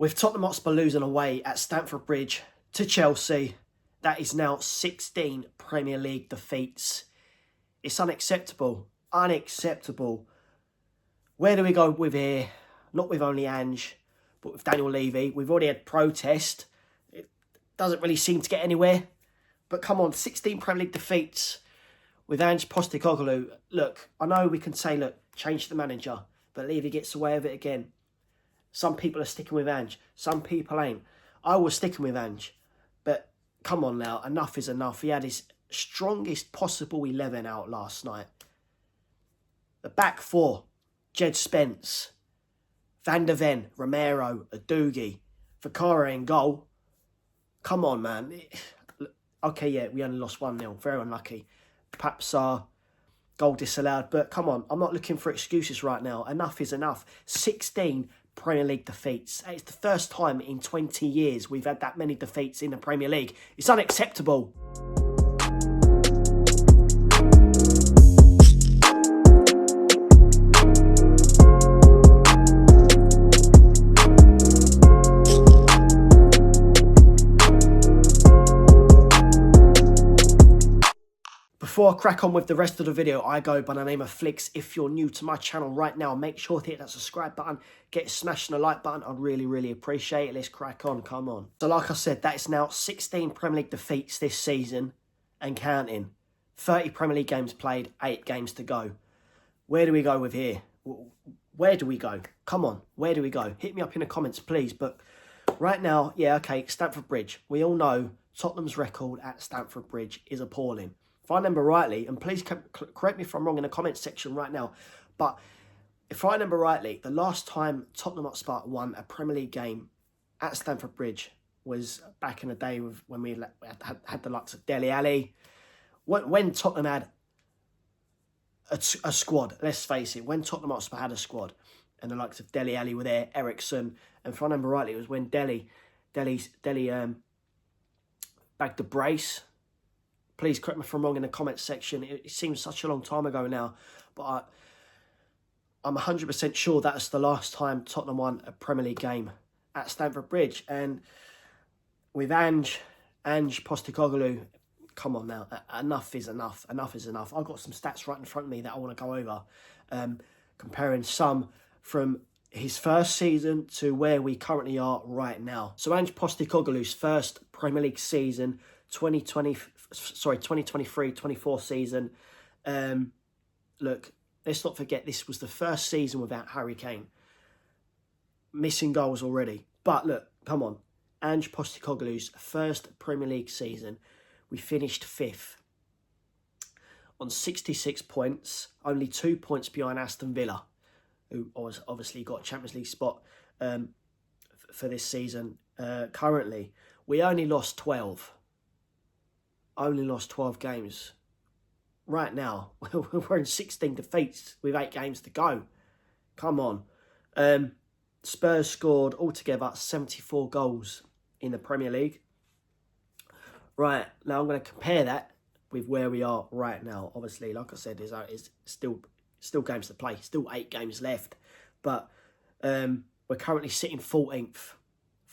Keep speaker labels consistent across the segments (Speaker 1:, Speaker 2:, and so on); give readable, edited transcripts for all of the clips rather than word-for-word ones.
Speaker 1: With Tottenham Hotspur losing away at Stamford Bridge to Chelsea, that is now 16 Premier League defeats. It's unacceptable. Unacceptable. Where do we go with here? Not with only Ange, but with Daniel Levy. We've already had protest. It doesn't really seem to get anywhere. But come on, 16 Premier League defeats with Ange Postecoglou. Look, I know we can say, look, change the manager, but Levy gets away with it again. Some people are sticking with Ange. Some people ain't. I was sticking with Ange. But come on now, enough is enough. He had his strongest possible 11 out last night. The back four, Jed Spence, Van der Ven, Romero, Adugi, Fakara in goal. Come on, man. Okay, yeah, we only lost 1-0. Very unlucky. Perhaps our goal disallowed. But come on, I'm not looking for excuses right now. Enough is enough. 16 Premier League defeats. It's the first time in 20 years we've had that many defeats in the Premier League. It's unacceptable. Before I crack on with the rest of the video, I go by the name of Flicks. If you're new to my channel right now, make sure to hit that subscribe button, get smashing the like button. I'd really appreciate it. Let's crack on, come on. So like I said, that is now 16 Premier League defeats this season and counting. 30 Premier League games played, 8 games to go. Where do we go with here? Where do we go? Come on, where do we go? Hit me up in the comments, please. But right now, yeah, okay, Stamford Bridge. We all know Tottenham's record at Stamford Bridge is appalling. If I remember rightly, and please correct me if I'm wrong in the comments section right now, but if I remember rightly, the last time Tottenham Hotspur won a Premier League game at Stamford Bridge was back in the day when we had the likes of Dele Alli. When Tottenham had a squad, let's face it, when Tottenham Hotspur had a squad, and the likes of Dele Alli were there, Ericsson, and if I remember rightly, it was when Dele bagged the brace. Please correct me if I'm wrong in the comments section. It seems such a long time ago now, but I'm 100% sure that's the last time Tottenham won a Premier League game at Stamford Bridge. And with Ange Postecoglou, come on now, enough is enough. Enough is enough. I've got some stats right in front of me that I want to go over, comparing some from his first season to where we currently are right now. So Ange Postecoglou's first Premier League season, 2023-24 season. Look, let's not forget this was the first season without Harry Kane. Missing goals already. But look, come on. Ange Postecoglou's first Premier League season, we finished 5th on 66 points, only 2 points behind Aston Villa, who obviously got a Champions League spot for this season. Currently, we only lost 12. Only lost 12 games. Right now, we're in 16 defeats with 8 games to go. Come on. Spurs scored altogether 74 goals in the Premier League. Right, now I'm going to compare that with where we are right now. Obviously, like I said, there's still games to play. Still 8 games left. But we're currently sitting 14th.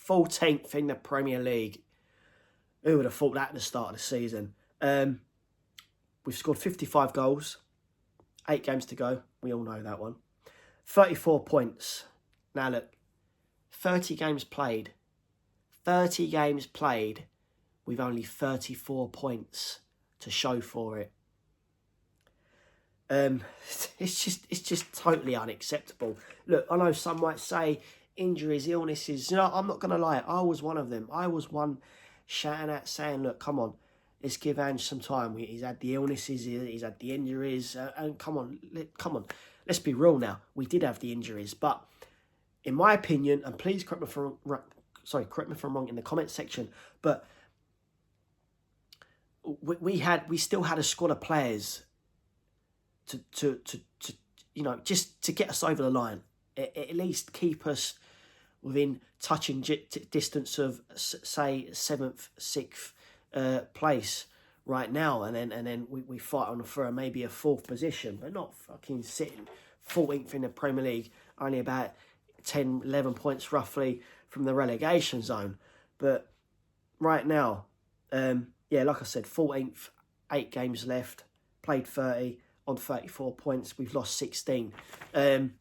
Speaker 1: 14th in the Premier League. Who would have thought that at the start of the season? We've scored 55 goals. 8 games to go. We all know that one. 34 points. Now look, 30 games played. 30 games played with only 34 points to show for it. It's just totally unacceptable. Look, I know some might say injuries, illnesses. You know, I'm not going to lie. I was one of them. I was one shouting out, saying, look, come on, let's give Ange some time. He's had the illnesses, he's had the injuries, and come on, let's be real now. We did have the injuries, but in my opinion, and please correct me if I'm wrong in the comment section, but we still had a squad of players to you know, just to get us over the line, at least keep us within touching distance of, say, 7th, 6th place right now, and then we fight on for maybe a 4th position, but not fucking sitting 14th in the Premier League, only about 10, 11 points roughly from the relegation zone. But right now, like I said, 14th, 8 games left, played 30, on 34 points. We've lost 16. Ange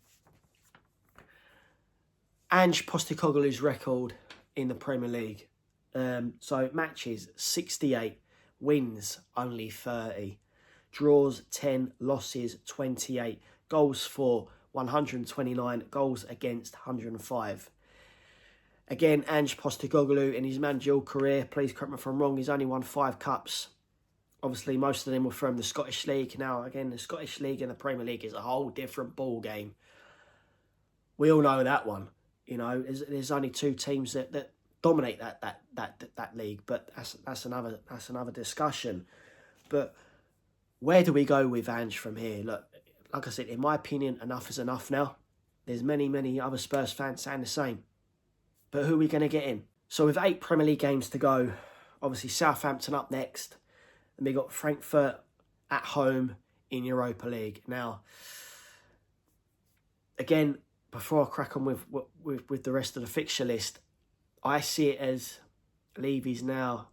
Speaker 1: Postecoglou's record in the Premier League. So matches, 68. Wins, only 30. Draws, 10. Losses, 28. Goals for, 129. Goals against, 105. Again, Ange Postecoglou in his managerial career, please correct me if I'm wrong, he's only won 5 cups. Obviously, most of them were from the Scottish League. Now, again, the Scottish League and the Premier League is a whole different ball game. We all know that one. You know, there's only 2 teams that dominate that league, but that's another discussion. But where do we go with Ange from here? Look, like I said, in my opinion, enough is enough now. There's many other Spurs fans saying the same. But who are we going to get in? So with 8 Premier League games to go, obviously Southampton up next, and we got Frankfurt at home in Europa League. Now, again, before I crack on with the rest of the fixture list, I see it as Levy's now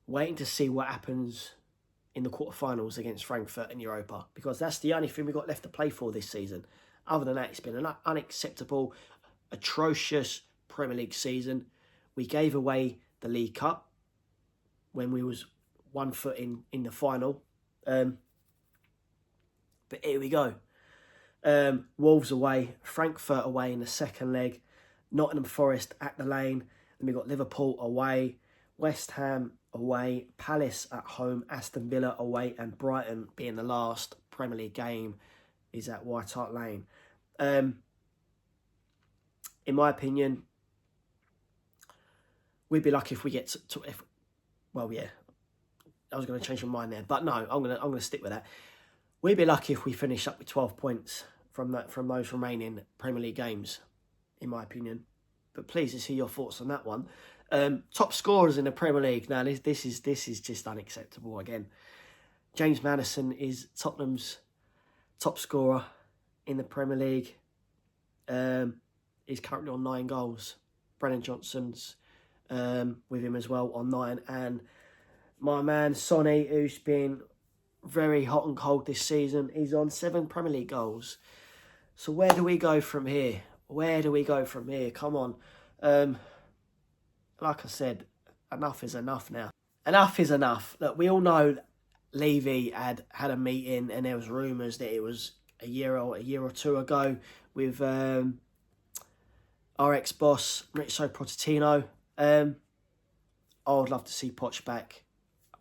Speaker 1: waiting to see what happens in the quarterfinals against Frankfurt in Europa, because that's the only thing we've got left to play for this season. Other than that, it's been an unacceptable, atrocious Premier League season. We gave away the League Cup when we was 1 foot in the final. But here we go. Wolves away, Frankfurt away in the second leg, Nottingham Forest at the Lane, then we got Liverpool away, West Ham away, Palace at home, Aston Villa away, and Brighton being the last Premier League game is at White Hart Lane. In my opinion, we'd be lucky if we get I was going to change my mind there, but no, I'm going to stick with that. We'd be lucky if we finish up with 12 points from those remaining Premier League games, in my opinion. But please, let's hear your thoughts on that one. Top scorers in the Premier League. Now, this is just unacceptable again. James Maddison is Tottenham's top scorer in the Premier League. He's currently on 9 goals. Brennan Johnson's with him as well on 9. And my man Sonny, who's been very hot and cold this season, he's on 7 Premier League goals. So where do we go from here? Come on. Like I said, enough is enough now. Enough is enough. Look, we all know Levy had a meeting, and there was rumours that it was a year or two ago with our ex-boss, Mauricio Pochettino. I would love to see Poch back.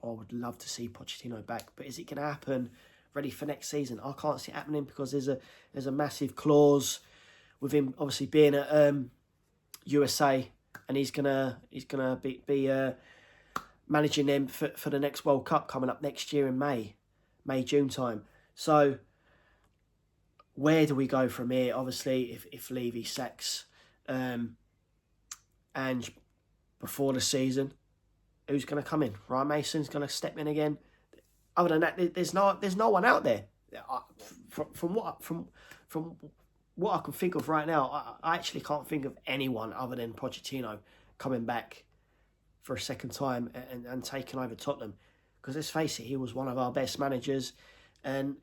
Speaker 1: I would love to see Pochettino back. But is it going to happen ready for next season? I can't see it happening because there's a massive clause with him obviously being at USA, and he's gonna be managing them for the next World Cup coming up next year in May-June time. So where do we go from here? Obviously, if Levy sacks Ange before the season, who's going to come in? Ryan Mason's going to step in again. Other than that, there's no one out there. From what I can think of right now, I actually can't think of anyone other than Pochettino coming back for a second time and taking over Tottenham. Because let's face it, he was one of our best managers and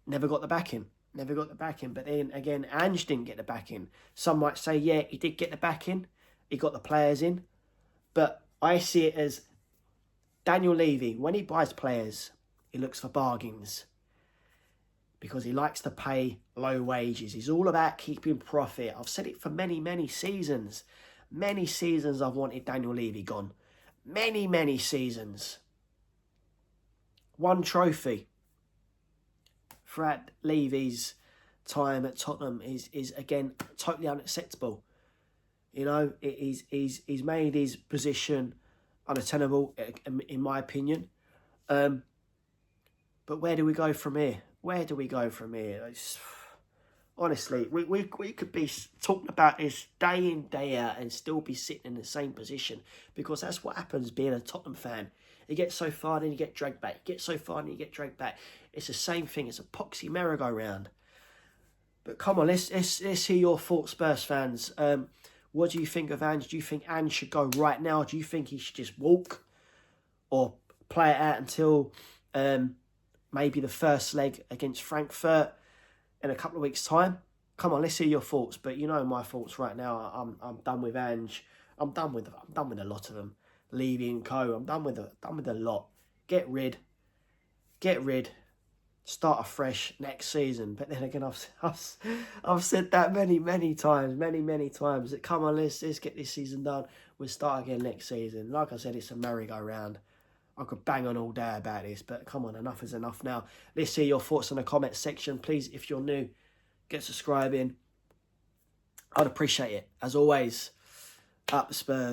Speaker 1: never got the backing. But then again, Ange didn't get the backing. Some might say, yeah, he did get the backing. He got the players in. But I see it as Daniel Levy, when he buys players, he looks for bargains because he likes to pay low wages. He's all about keeping profit. I've said it for many seasons. Many seasons I've wanted Daniel Levy gone. Many seasons. 1 trophy throughout Levy's time at Tottenham is again totally unacceptable. You know, he's made his position unattainable, in my opinion. But where do we go from here? Honestly, we could be talking about this day in, day out and still be sitting in the same position, because that's what happens being a Tottenham fan. You get so far, then you get dragged back. It's the same thing. It's a poxy merry-go-round. But come on, let's hear your thoughts, Spurs fans. What do you think of Ange? Do you think Ange should go right now? Do you think he should just walk or play it out until maybe the first leg against Frankfurt in a couple of weeks' time? Come on, let's hear your thoughts. But you know my thoughts right now. I'm done with Ange. I'm done with a lot of them. Levy and co. I'm done with a lot. Get rid. Start afresh next season. But then again, I've said that many times, many times. That come on, let's get this season done. We'll start again next season. Like I said, it's a merry-go-round. I could bang on all day about this, but come on, enough is enough now. Let's hear your thoughts in the comments section. Please, if you're new, get subscribing. I'd appreciate it. As always, up the Spurs.